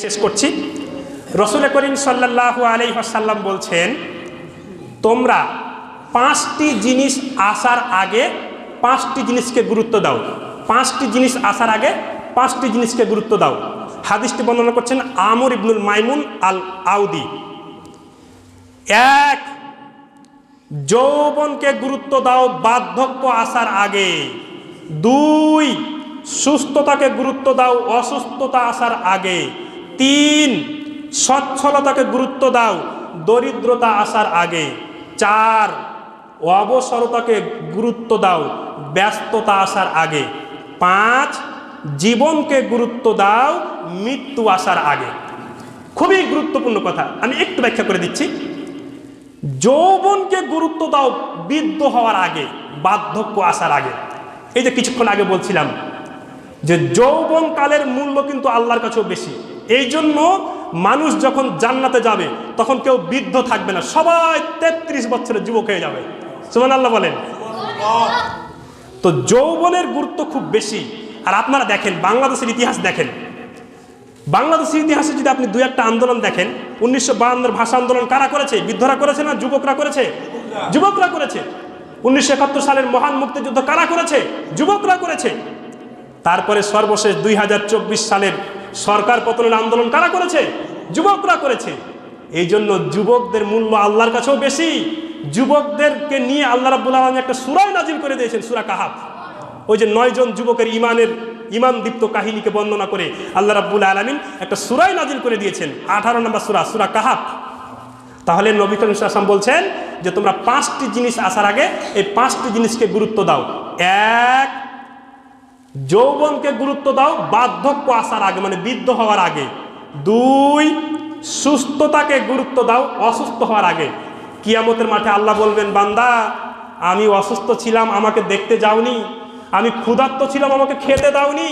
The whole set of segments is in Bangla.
শেষ করছি। রাসূল করিম সাল্লাল্লাহু আলাইহি ওয়াসাল্লাম বলছেন, তোমরা 5টি জিনিস আসার আগে 5টি জিনিসকে গুরুত্ব দাও। 5টি জিনিস আসার আগে 5টি জিনিসকে গুরুত্ব দাও। হাদিসটি বর্ণনা করছেন আমর ইবনুল মাইমুন আল আউদি। 1, যৌবনকে গুরুত্ব দাও বার্ধক্য আসার আগে। 2, সুস্থতাকে গুরুত্ব দাও অসুস্থতা আসার আগে। 3, সচ্ছলতাকে গুরুত্ব দাও দরিদ্রতা আসার আগে। 4, অবসরতাকে গুরুত্ব দাও ব্যস্ততা আসার আগে। 5, জীবনকে গুরুত্ব দাও মৃত্যু আসার আগে। খুবই গুরুত্বপূর্ণ কথা, আমি একটু ব্যাখ্যা করে দিচ্ছি। যৌবনকে গুরুত্ব দাও বৃদ্ধ হওয়ার আগে, বার্ধক্য আসার আগে। এই যে কিছুক্ষণ আগে বলছিলাম যে যৌবনকালের মূল্য কিন্তু আল্লাহর কাছেও বেশি। এই জন্য মানুষ যখন জান্নাতে যাবে তখন কেউ বৃদ্ধ থাকবে না, সবাই 33 বছরের যুবক হয়ে যাবে। সুবহানাল্লাহ বলেন। তো যৌবনের গুরুত্ব খুব বেশি। আর আপনারা দেখেন বাংলাদেশের ইতিহাস দেখেন, বাংলাদেশের ইতিহাসে যদি আপনি 2-1টা আন্দোলন দেখেন, 1952 ভাষা আন্দোলন কারা করেছে? বৃদ্ধরা করেছে না যুবকরা করেছে? যুবকরা করেছে। 1971 সালের মহান মুক্তিযুদ্ধ কারা করেছে? যুবকরা করেছে। তারপরে সর্বশেষ 2024 সালের সরকার পতনের আন্দোলন কারা করেছে? যুবকরা করেছে। এই জন্য যুবকদের মূল্য আল্লাহর কাছেও বেশি। যুবকদেরকে নিয়ে আল্লাহ রাব্বুল আলামিন একটা সূরা নাজিল করে দিয়েছেন, সূরা কাহাফ। ওই যে 9 জন যুবকের ইমানদীপ্ত কাহিনীকে বর্ণনা করে আল্লাহ রাব্বুল আলামিন একটা সূরা নাজিল করে দিয়েছেন, 18 নম্বর সূরা, সূরা কাহাফ। তাহলে নবী করিম সাল্লাল্লাহু আলাইহি ওয়াসাল্লাম বলছেন যে তোমরা 5টি জিনিস আসার আগে এই 5টি জিনিসকে গুরুত্ব দাও। 1, যৌবনকে গুরুত্ব দাও বার্ধক্য আসার আগে, মানে বৃদ্ধ হওয়ার আগে। 2, সুস্থতাকে গুরুত্ব দাও অসুস্থ হওয়ার আগে। কিয়ামতের মাঠে আল্লাহ বলবেন, বান্দা আমি অসুস্থ ছিলাম আমাকে দেখতে যাওনি, আমি ক্ষুধার্ত ছিলাম আমাকে খেতে দাওনি,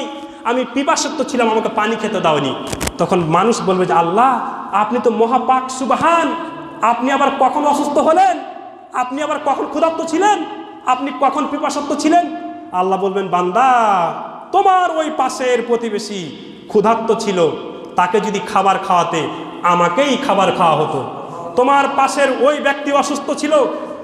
আমি পিপাসার্ত ছিলাম আমাকে পানি খেতে দাওনি। তখন মানুষ বলবে যে আল্লাহ আপনি তো মহাপাক সুবহান, আপনি আবার কখন অসুস্থ হলেন? আপনি আবার কখন ক্ষুধার্ত ছিলেন? আপনি কখন পিপাসার্ত ছিলেন? আল্লাহ বলবেন, বান্দা তোমার ওই পাশের প্রতিবেশী ক্ষুধার্ত ছিল, তাকে যদি খাবার খাওয়াতে আমাকেই খাবার খাওয়া হতো। তোমার পাশের ওই ব্যক্তি অসুস্থ ছিল,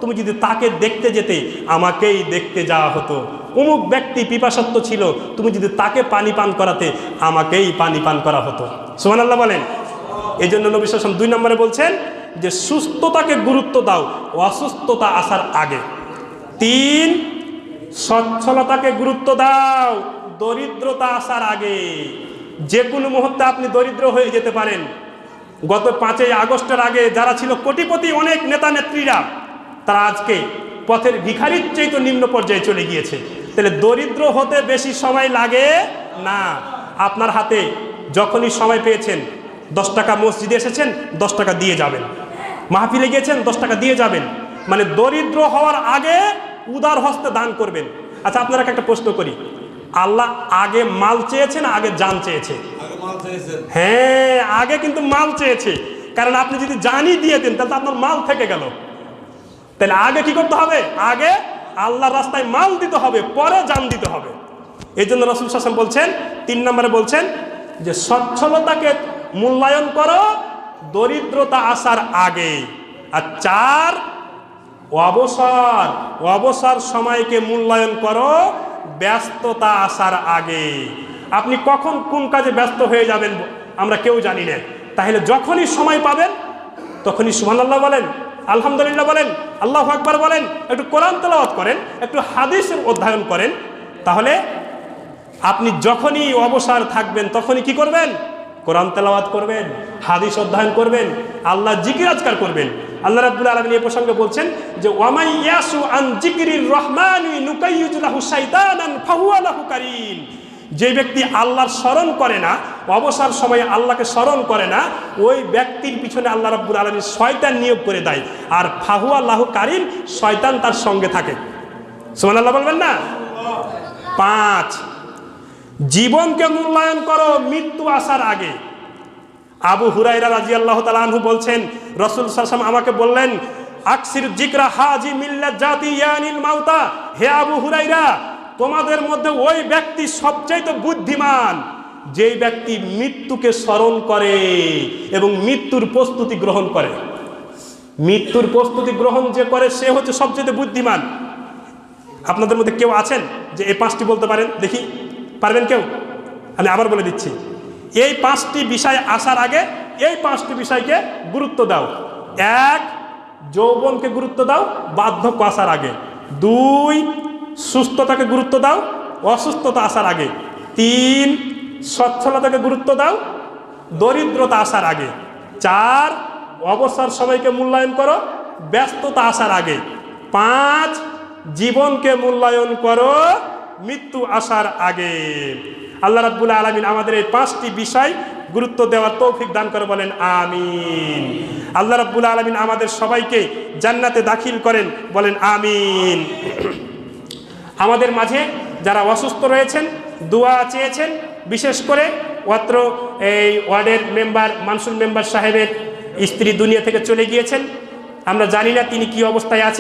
তুমি যদি তাকে দেখতে যেতে আমাকেই দেখতে যাওয়া হতো। অমুক ব্যক্তি পিপাসার্ত ছিল, তুমি যদি তাকে পানি পান করাতে আমাকেই পানি পান করা হতো। সুবহানাল্লাহ বলেন। এই জন্য নবী সাল্লাল্লাহু আলাইহি ওয়াসাল্লাম 2 নম্বরে বলছেন যে সুস্থতাকে গুরুত্ব দাও অসুস্থতা আসার আগে। 3, সচ্ছলতাকে গুরুত্ব দাও দরিদ্রতা আসার আগে। যে কোনো মুহূর্তে আপনি দরিদ্র হয়ে যেতে পারেন। গত 5ই আগস্টের আগে যারা ছিল কোটিপতি অনেক নেতা নেত্রীরা, তারা আজকে পথের ভিখারির চাইতে নিম্ন পর্যায়ে চলে গিয়েছে। তাহলে দরিদ্র হতে বেশি সময় লাগে না। আপনার হাতে যখনই সময় পেয়েছেন, 10 টাকা মসজিদে এসেছেন 10 টাকা দিয়ে যাবেন, মাহফিলে গিয়েছেন 10 টাকা দিয়ে যাবেন, মানে দরিদ্র হওয়ার আগে উদার হস্তে দান করবেন। আচ্ছা আপনারা একটা প্রশ্ন করি, আল্লাহ আগে মাল চেয়েছে না আগে জান চেয়েছে? হ্যাঁ, আগে কিন্তু মাল চেয়েছে। কারণ আপনি যদি জানই দিয়ে দেন তাহলে আপনার মাল থেকে গেল। তাহলে আগে কি করতে হবে? আগে আল্লাহর রাস্তায় মাল দিতে হবে, পরে জান দিতে হবে। এই জন্য রাসূল সাল্লাল্লাহু আলাইহি ওয়াসাল্লাম বলছেন, 3 নম্বরে বলছেন যে সচ্ছলতাকে মূল্যায়ন করো দরিদ্রতা আসার আগে। আর 4, অবসর সময়কে মূল্যায়ন করো ব্যস্ততা আসার আগে। আপনি কখন কোন কাজে ব্যস্ত হয়ে যাবেন আমরা কেউ জানি না। তাহলে যখনই সময় পাবেন তখনই সুবহানাল্লাহ বলেন, আলহামদুলিল্লাহ বলেন, আল্লাহু আকবার বলেন, একটু কোরআন তেলাওয়াত করেন, একটু হাদিসের অধ্যয়ন করেন। তাহলে আপনি যখনই অবসর থাকবেন তখনই কি করবেন? কোরআন তেলাওয়াত করবেন, হাদিস অধ্যয়ন করবেন, আল্লাহ জিকির আজকার করবেন। আল্লাহ রাব্বুল আলামিন এই প্রসঙ্গে বলছেন যে ওয়ামাই ইয়াসু আন জিকিরির রহমানি নুকাইয়িজ লাহু শাইতানান ফাহুয়া লাহু কারিন। যে ব্যক্তি আল্লাহর স্মরণ করে না, অবসর সময়ে আল্লাহকে স্মরণ করে না, ওই ব্যক্তির পিছনে আল্লাহ রাব্বুল আলামিন শয়তান নিয়োগ করে দেয়। আর ফাহুয়া লাহু কারিন, শয়তান তার সঙ্গে থাকে। সুবহানাল্লাহ বলবেন না? 5, জীবনকে মূল্যায়ন করো মৃত্যু আসার আগে। আবু হুরায়রা রাদিয়াল্লাহু তাআলা আনহু বলছেন, রাসূল সাল্লাল্লাহু আলাইহি ওয়াসাল্লাম আমাকে বললেন, আকসির জিকরা হাজি মিল্লাত জাতি ইয়ানিল মাউতা। হে আবু হুরায়রা, তোমাদের মধ্যে ওই ব্যক্তি সবচেয়ে বুদ্ধিমান যেই ব্যক্তি মৃত্যুকে স্মরণ করে এবং মৃত্যুর প্রস্তুতি গ্রহণ করে। মৃত্যুর প্রস্তুতি গ্রহণ যে করে সে হচ্ছে সবচেয়ে বুদ্ধিমান। আপনাদের মধ্যে কেউ আছেন যে এই 5টি বলতে পারেন? দেখি, পারবেন কেউ? আমি আবার বলে দিচ্ছি, এই 5টি বিষয় আসার আগে এই 5টি বিষয়কে গুরুত্ব দাও। 1, যৌবনকে গুরুত্ব দাও বার্ধক্য আসার আগে। 2, সুস্থতাকে গুরুত্ব দাও অসুস্থতা আসার আগে। 3, সচ্ছলতাকে গুরুত্ব দাও দরিদ্রতা আসার আগে। 4, অবসর সময়কে মূল্যায়ন করো ব্যস্ততা আসার আগে। 5, জীবনকে মূল্যায়ন করো মৃত্যু আসার আগে। আল্লাহ রাব্বুল আলামিন আমাদের এই 5টি বিষয় গুরুত্ব দেওয়ার তৌফিক দান করে, বলেন আমিন। আল্লাহ রাব্বুল আলামিন আমাদের সবাইকে জান্নাতে দাখিল করেন, বলেন আমিন। আমাদের মাঝে যারা অসুস্থ রয়েছেন, দোয়া চেয়েছেন, বিশেষ করে অত্র এই ওয়ার্ডের মেম্বার মানসুর মেম্বার সাহেবের স্ত্রী দুনিয়া থেকে চলে গিয়েছেন। আমরা জানি না তিনি কি অবস্থায় আছেন।